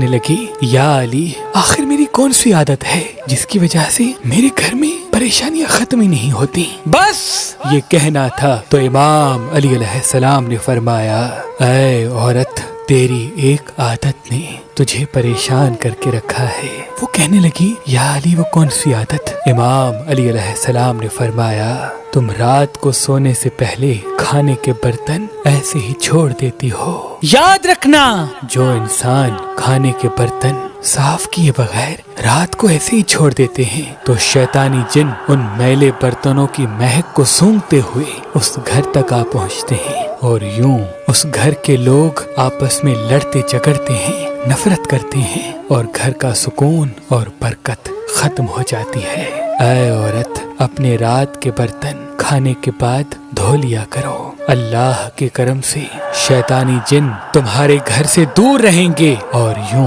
لگی یا علی آخر میری کون سی عادت ہے جس کی وجہ سے میرے گھر میں پریشانیاں ختم ہی نہیں ہوتی، بس یہ کہنا تھا تو امام علی علیہ السلام نے فرمایا اے عورت تیری ایک عادت نے تجھے پریشان کر کے رکھا ہے۔ وہ کہنے لگی یا علی وہ کون سی عادت؟ امام علی علیہ السلام نے فرمایا تم رات کو سونے سے پہلے کھانے کے برتن ایسے ہی چھوڑ دیتی ہو۔ یاد رکھنا جو انسان کھانے کے برتن صاف کیے بغیر رات کو ایسے ہی چھوڑ دیتے ہیں تو شیطانی جن ان میلے برتنوں کی مہک کو سونگتے ہوئے اس گھر تک آ پہنچتے ہیں اور یوں اس گھر کے لوگ آپس میں لڑتے جھگڑتے ہیں، نفرت کرتے ہیں اور گھر کا سکون اور برکت ختم ہو جاتی ہے۔ اے عورت اپنے رات کے برتن کھانے کے بعد دھو لیا کرو، اللہ کے کرم سے شیطانی جن تمہارے گھر سے دور رہیں گے اور یوں